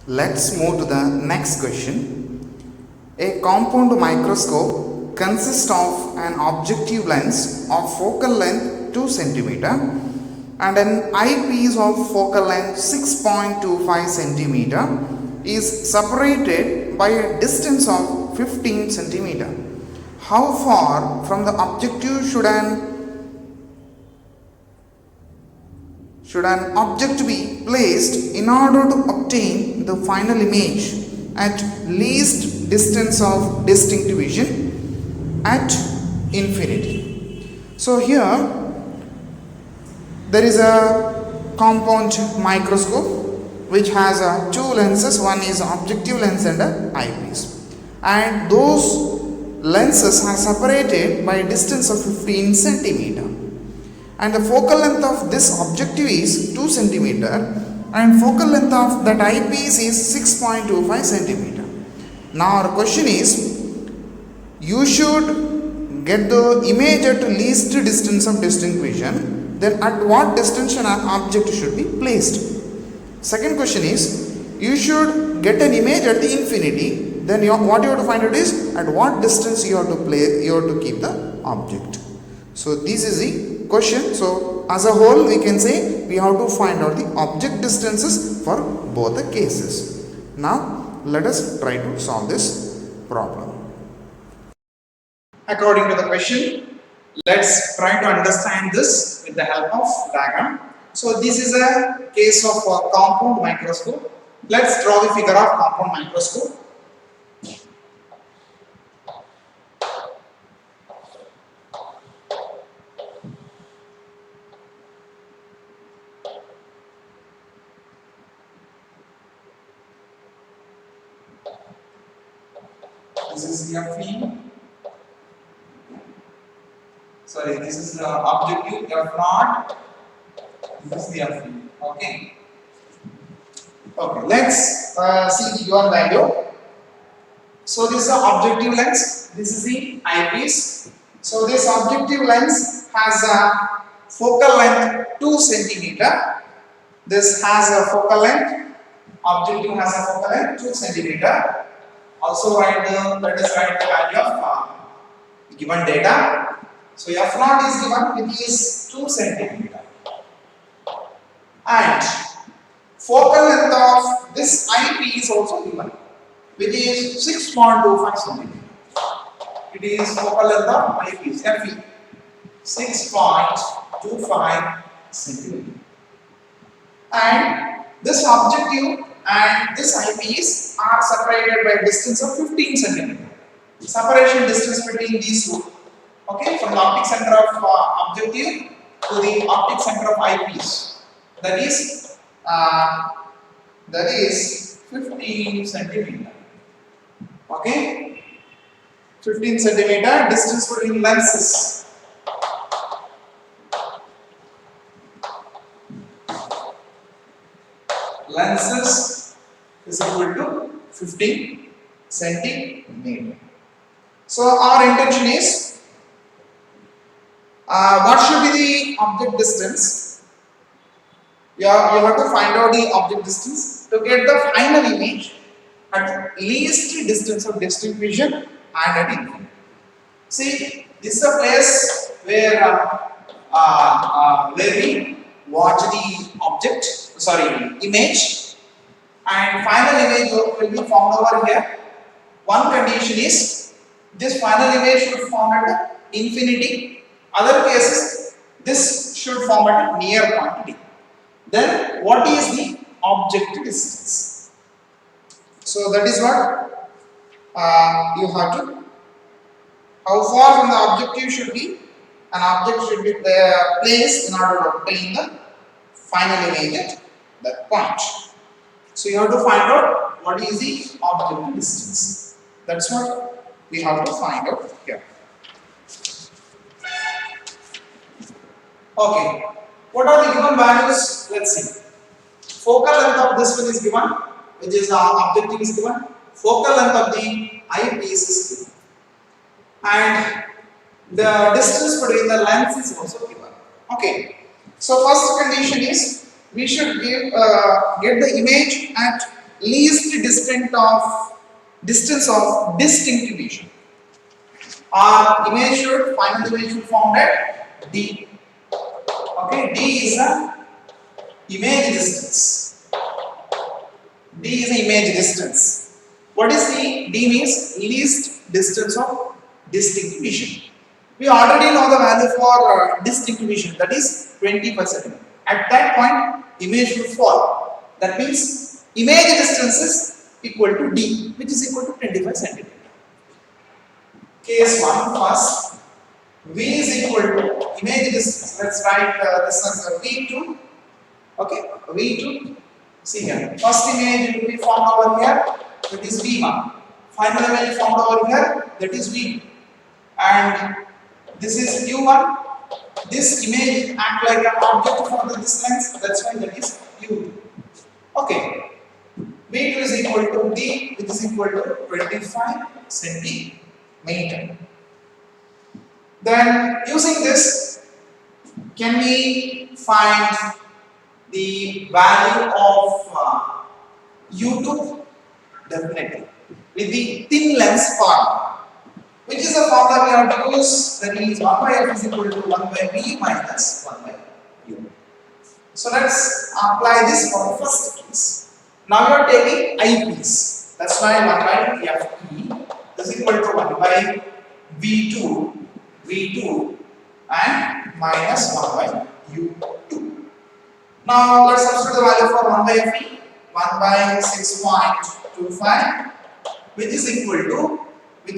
Let's move to the next question. A compound microscope consists of an objective lens of focal length 2 cm and an eyepiece of focal length 6.25 cm is separated by a distance of 15 cm. How far from the objective should an object be placed in order to obtain the final image at least distance of distinct vision at infinity? So here there is a compound microscope which has two lenses. One is objective lens and an eyepiece, and those lenses are separated by a distance of 15 centimeter, and the focal length of this objective is 2 centimeter and focal length of that eyepiece is 6.25 centimeter. Now our question is, you should get the image at least distance of distinct vision, then at what distance an object should be placed? Second question is, you should get an image at the infinity, then what you have to find out is at what distance you have to keep the object. So this is the question. So as a whole we can say we have to find out the object distances for both the cases. Now let us try to solve this problem. According to the question, let's try to understand this with the help of diagram. So this is a case of a compound microscope. Let's draw the figure of compound microscope. This is the F. Sorry, this is the objective F0. This is the F. Okay. Okay. Let's see the given value. So this is the objective lens. This is the eyepiece. So this objective lens has a focal length 2 centimeter. This has a focal length. Objective has a focal length 2 centimeter. Also write the value of given data. So F0 is given, which is 2 centimeter, and focal length of this eyepiece is also given, which is 6.25 centimeter. It is focal length of eyepiece FE 6.25 centimeter, and this objective and this eyepiece are separated by a distance of 15 centimeter. Separation distance between these two, okay, from the optic center of objective to the optic center of eyepiece, that is 15 centimeter. Okay, 15 centimeter distance between lenses. Lenses is equal to 15 centimeter. So our intention is, what should be the object distance? You have to find out the object distance to get the final image at least distance of distinct vision and at infinity. See, this is a place where we watch the image, and final image will be formed over here. One condition is this final image should form at infinity. Other cases, this should form at near quantity. Then what is the object distance? So that is what you have to. How far from the objective should be? An object should be placed in order to obtain the final image at that point. So you have to find out what is the object distance. That's what we have to find out here. Okay. What are the given values? Let's see. Focal length of this one is given, which is the objective is given. Focal length of the eyepiece is given, and the distance between the lens is also given. Okay. So first condition is we should get the image at least distance of distinct vision. Our image should finally be found at D. Okay, D is the image distance. D is the image distance. What is D? D means least distance of distinct vision. We already know the value for distinct vision, that is 20%. At that point, image will fall. That means image distance is equal to D, which is equal to 25 centimeter. Case 1 first, V is equal to image distance. Let's write this as V2. Okay, V2. See here, first image will be formed over here, that is V1. Final image formed over here, that is V2. And this is U1. This image act like an object for this lens, that's why that is U2. Okay, V2 is equal to D, which is equal to 25 centimeter. Then using this, can we find the value of U2? Definitely. With the thin lens formula. Which is the formula we have to use? That is 1 by f is equal to 1 by v minus 1 by u. So let's apply this for the first case. Now you are taking eyepiece. That's why 1 by fe is equal to 1 by v2 and minus 1 by u2. Now let's substitute the value for 1 by fe. 1 by 6.25, which is equal to 1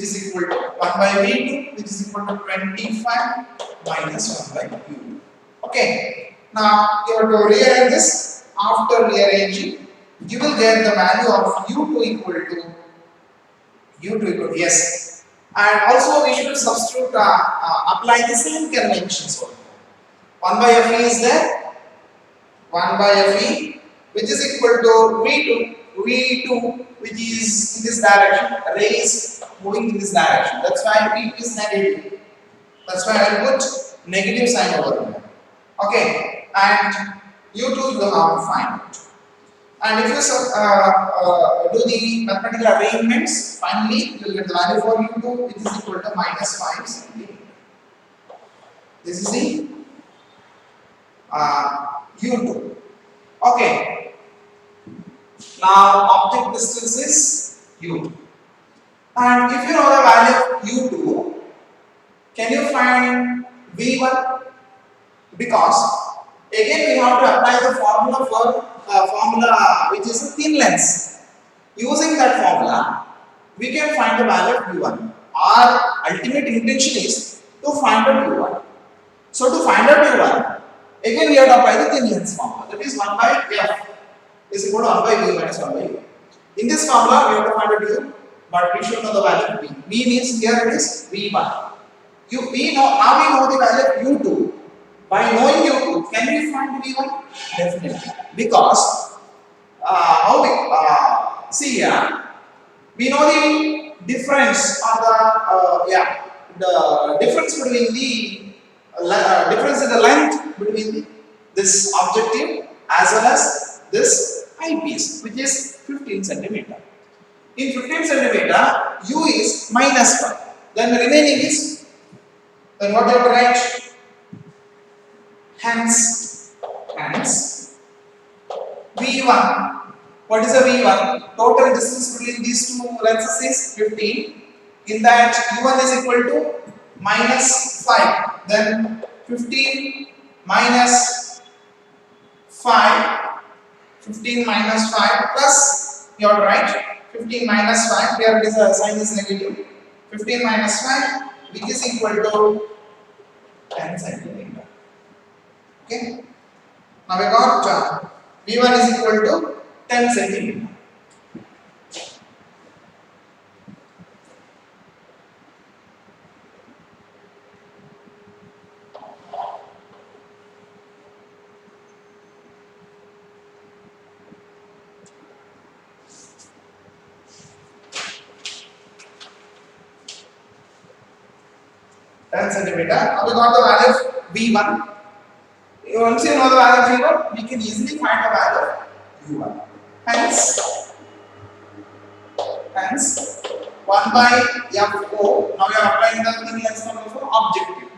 by v2, which is equal to 25 minus 1 by u. Okay. Now you have to rearrange this. After rearranging, you will get the value of u2 equal to yes. And also we should substitute apply the same conventions. 1 by fe is there. 1 by fe, which is equal to v2, which is in this direction, ray is moving in this direction. That's why v2 is negative. That's why I will put negative sign over here. Okay, and u2 you will have to find it. And if you do the mathematical arrangements, finally you will get the value for u2, which is equal to minus 5 centimeter. This is the u2. Okay. Now object distance is u2. And if you know the value of u2, can you find v1? Because again we have to apply the formula which is a thin lens. Using that formula, we can find the value of u1. Our ultimate intention is to find out u1. So to find out u1, again we have to apply the thin lens formula. That is 1 by f is equal to 1 by v minus 1 by u. In this formula, we have to find out u, but we should know the value of v. V means here it is v1. Now we know the value of u2. By knowing u2, can we find v1? Definitely. Because see here, we know the difference or the difference between the difference in the length between this objective as well as this eyepiece, which is 15 centimeter. In 15 centimeter, u is minus 1. Then the remaining is, then what do you have to write? Hence v1. What is the v1? Total distance between these two lenses is 15. In that, u1 is equal to minus 5. Then 15 minus 5. 15 minus 5 plus, you are right, 15 minus 5, here it is a sign is negative. 15 minus 5, which is equal to 10 centimeter. Okay. Now we got v1 is equal to 10 centimeter. Centimeter. Now we got the value of v1. Once you know the value of v1, we can easily find the value of u1. Hence, Hence 1 by FO, now we are applying the thing as for objective.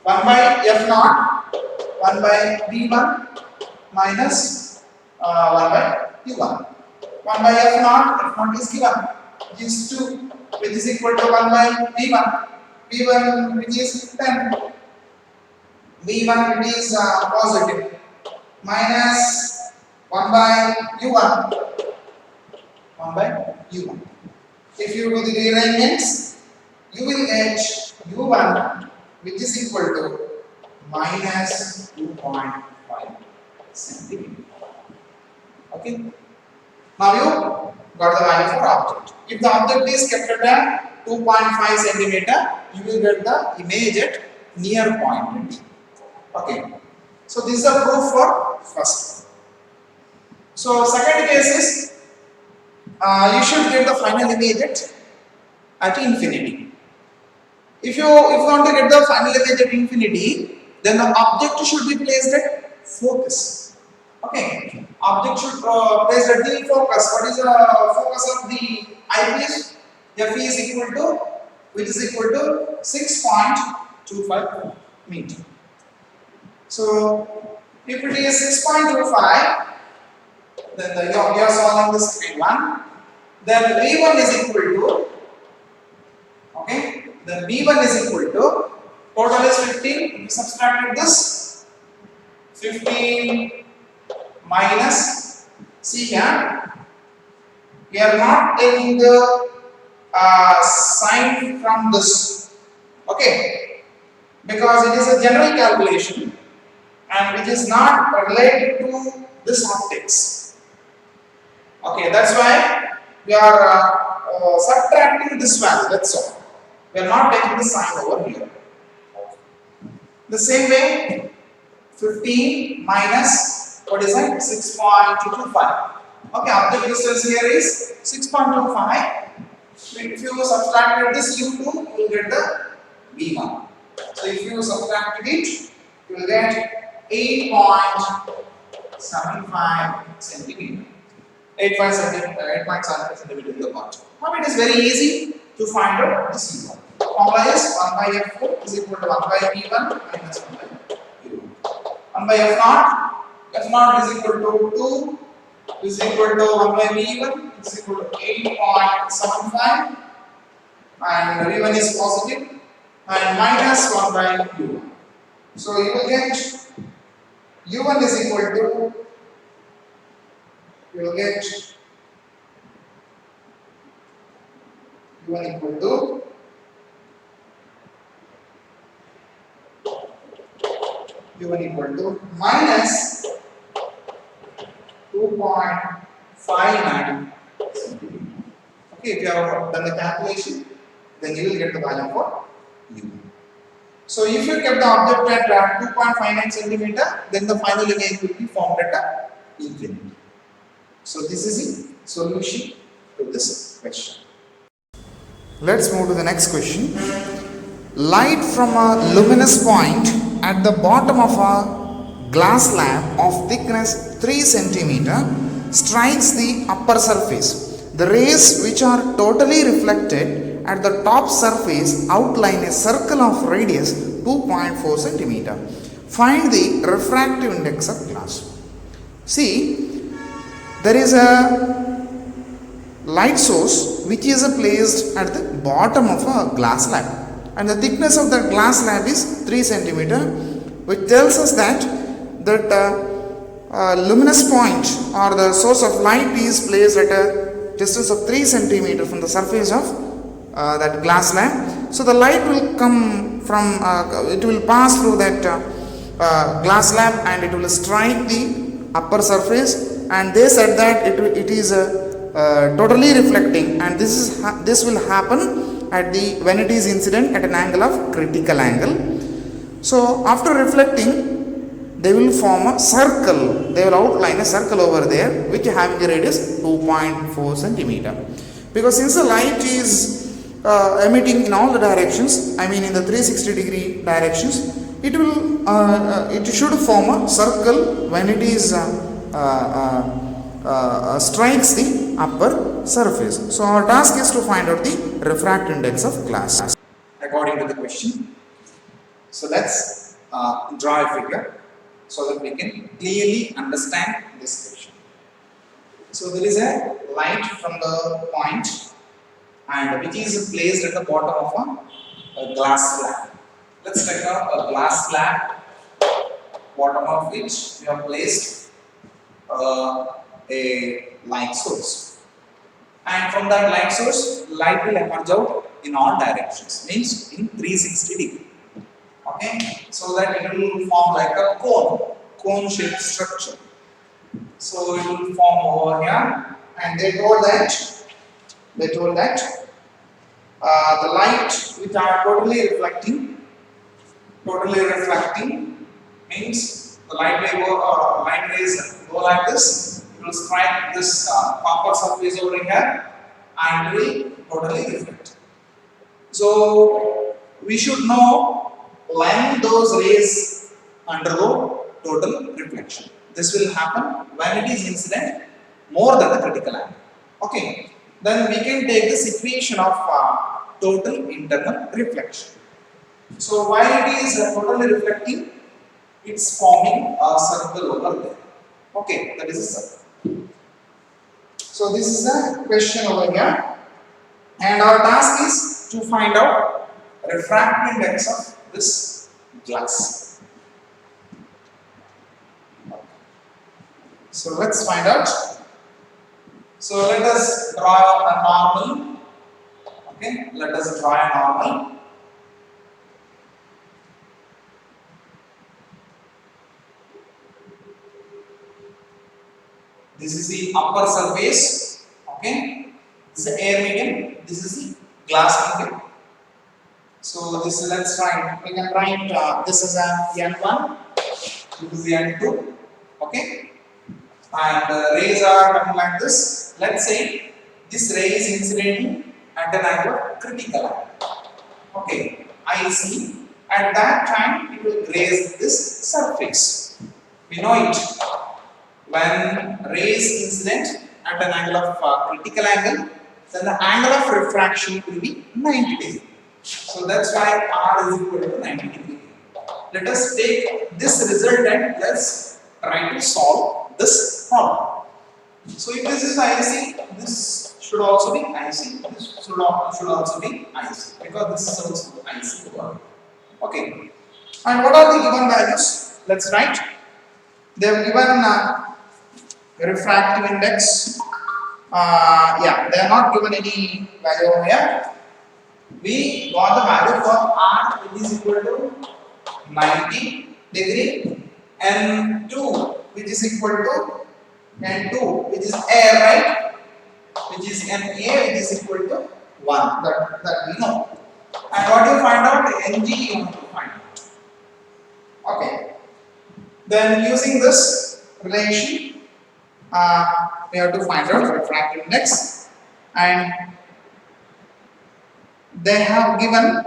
1 by F0, 1 by V1 minus 1 by U1. 1 by F0 is given, which is 2, which is equal to 1 by V1. V1 which is 10, V1 which is positive, minus 1 by U1. 1 by U1. If you do the rearrangements, you will get U1 which is equal to minus 2.5 centimeter. Okay. Now you got the value for object. If the object is kept at 2.5 centimeter, you will get the image at near point. Okay. So this is the proof for first. So second case is you should get the final image at infinity. If you want to get the final image at infinity, then the object should be placed at focus. Okay, object should placed at the focus. What is the focus of the eyepiece? F is equal to, which is equal to 6.25 meter. So if it is 6.25, then you are solving this second one. Then V1 is equal to, okay, then V1 is equal to, total is 15, we subtracted this, 15 minus, see here, we are not taking the sign from this, okay, because it is a general calculation and which is not related to this optics. Okay, that's why we are subtracting this value, that's all. We are not taking the sign over here. The same way, 15 minus, what is that? 6.25. Okay, object distance here is 6.25. If you subtract this U2, you will get the V1. So if you subtract it, you will get 8.75 centimeter. 8.75 centimeter in the bottom. Now it is very easy to find out this U1. Formula is 1 by F4 is equal to 1 by V1 minus 1 by U1. 1 by F0, F0 is equal to 2 is equal to 1 by V1 is equal to 8.75 and V1 is positive and minus 1 by U1. So you will get U1 is equal to, you will get U1 equal to U1 equal to minus 2.59 centimeter. Okay, if you have done the calculation, then you will get the value for U1. So if you kept the object at 2.59 centimeter, then the final image will be formed at infinity. So this is the solution to this question. Let's move to the next question. Light from a luminous point at the bottom of a glass slab of thickness 3 cm strikes the upper surface. The rays which are totally reflected at the top surface outline a circle of radius 2.4 cm. Find the refractive index of glass. See, there is a light source which is placed at the bottom of a glass slab. And the thickness of the glass slab is 3 cm, which tells us that luminous point or the source of light is placed at a distance of 3 cm from the surface of that glass slab. So the light will come from, it will pass through that glass slab and it will strike the upper surface, and they said that it is totally reflecting, and this will happen at when it is incident at an angle of critical angle. So after reflecting, they will form a circle. They will outline a circle over there which having a radius 2.4 cm. Because since the light is emitting in all the directions, I mean in the 360-degree directions, it will it should form a circle when it is strikes the upper surface. So our task is to find out the refractive index of glass according to the question. So let's draw a figure so that we can clearly understand this question. So there is a light from the point and which is placed at the bottom of a glass slab. Let's take a glass slab, bottom of which we have placed a light source. And from that light source, light will emerge out in all directions, means in 360 degree. Okay, so that it will form like a cone shaped structure. So it will form over here, and they told that the light which are totally reflecting means the light may go or light rays go like this. It will strike this copper surface over here and will totally reflect. So we should know when those rays undergo total reflection. This will happen when it is incident more than the critical angle. Okay, then we can take this equation of total internal reflection. So while it is totally reflecting, it's forming a circle over there. Okay, that is a circle. So this is the question over here, and our task is to find out refractive index of this glass. So let's find out. So let us draw a normal. Okay, let us draw a normal. This is the upper surface. Okay, this is the air medium. This is the glass medium. So this is, let's write. We can write this is a N1. This is the N2. Okay, and the rays are coming like this. Let's say this ray is incidentally at an angle of critical angle. Okay, IC. At that time, it will graze this surface. We know it. When rays incident at an angle of critical angle, then the angle of refraction will be 90 degrees. So that's why R is equal to 90 degrees. Let us take this result and let's try to solve this problem. So if this is IC, this should also be IC. This should also be IC because this is also IC. Okay. And what are the given values? Let's write. They have given refractive index. Yeah, they are not given any value over here. We got the value for R, which is equal to 90 degree, N2, which is equal to N2, which is air, right? Which is Na, which is equal to 1. That we know. And what do you find out? Ng you have to find out. Okay. Then using this relation, we have to find out refractive index, and they have given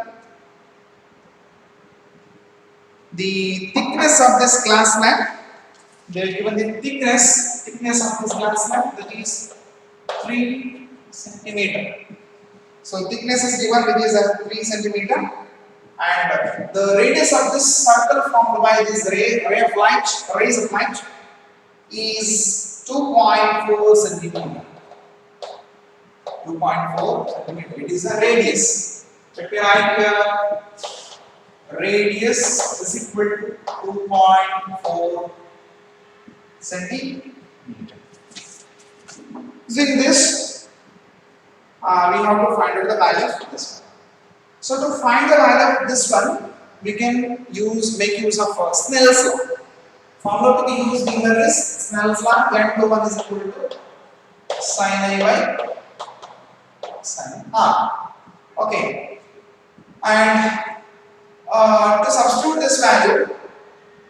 the thickness of this glass slab. They have given the thickness of this glass slab, that is 3 centimeter. So thickness is given, which is 3 centimeter, and the radius of this circle formed by this rays of light is 2.4 centimeter. 2.4 centimeter. It is a radius. Check your right here. Radius is equal to 2.4 centimeter. Using this, we have to find out the value of this one. So to find the value of this one, we can make use of Snell's law. Formula to be used here is Snell's law. N21 is equal to sin A by sin R. Okay. And to substitute this value,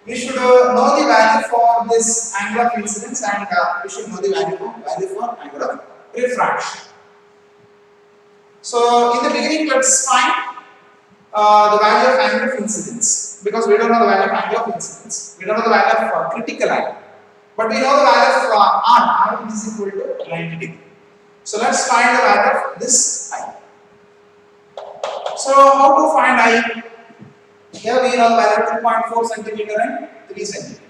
we should know the value for this angle of incidence, and we should know the value for angle of refraction. So in the beginning, let's find the value of angle of incidence, because we don't know the value of angle of incidence. We don't know the value of critical angle, but we know the value of R. R is equal to 90 degree. So let's find the value of this I. So how to find I? Here we know value 2.4 centimeter and 3 centimeter.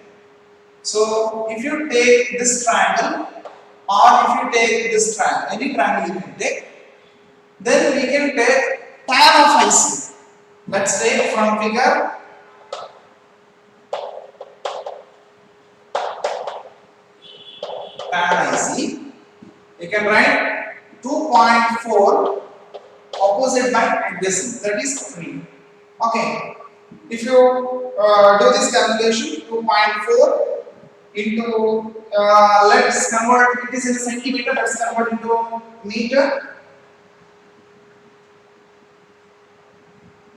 So if you take this triangle, or if you take this triangle, any triangle you can take, then we can take tan of IC. Let's take from figure tan IC. You can write 2.4 opposite by adjacent, that is 3. Okay. If you do this calculation, 2.4 into let's convert, it is in centimeter, let's convert into meter.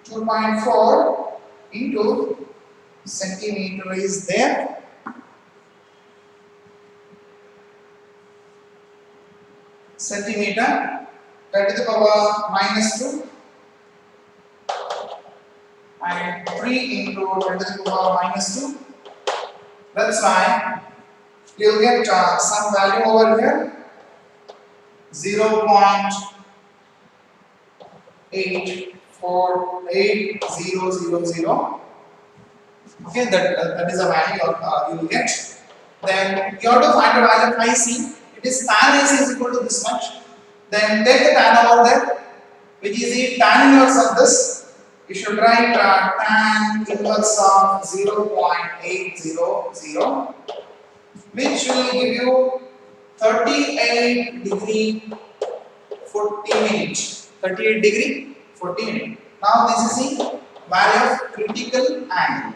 2.4 into centimeter is there. Centimeter, 10 to the power minus 2 and 3 into 10 to the power minus 2. That's why you will get some value over here, 0.848000. Okay, that is a value you will get. Then you have to find the value of IC. It is tan IC is equal to this much. Then take the tan over there, which is the tan inverse of this. You should write tan inverse of 0.800, which will give you 38 degree 40 minutes. 38 degree 40 minutes. Now this is the value of critical angle.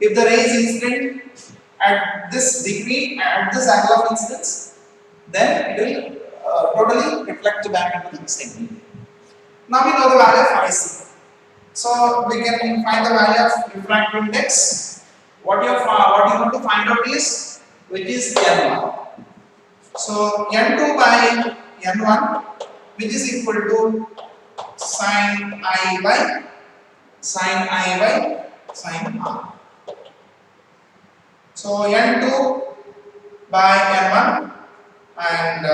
If the ray is incident at this degree, at this angle of incidence, then it will totally reflect back into the same. Now we know the value of IC. So we can find the value of refractive index. What you want to find out is which is N1. So N2 by N1, which is equal to sin I by sin R. So N2 by N1 and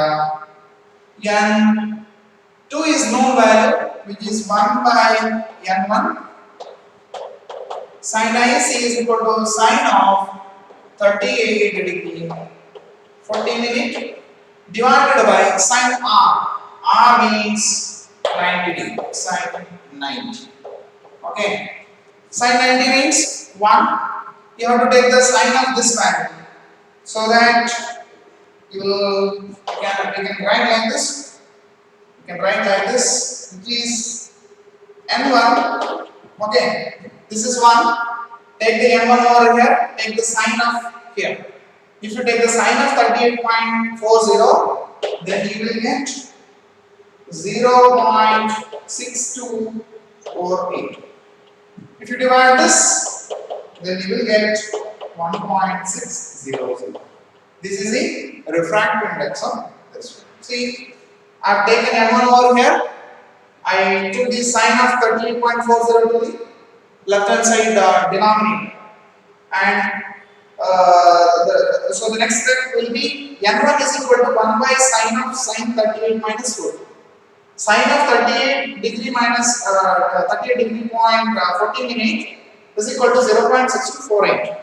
N2 is known value, which is 1 by N1. Sin IC is equal to sine of 38 degree 40 minute divided by sin R. R means 90 degree, sin 90. Okay. Sin 90 means 1. You have to take the sine of this value, so that you can write like this. You can write like this, which is N1. Okay, this is 1. Take the N1 over here, take the sine of here. If you take the sine of 38.40, then you will get 0.6248. If you divide this, then you will get 1.600. This is the refractive index of this. See, I have taken M1 over here. I took the sine of 38.40 to the left hand side denominator, and so the next step will be N1 is equal to 1 by sine of sine 38 minus 4. Sine of 38 degree minus 38 degree point 40 minute is equal to 0.6248.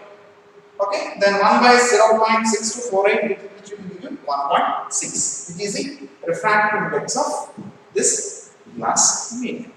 Okay, then 1 by 0.6248, which will give you 1.6, which is the refractive index of this glass medium.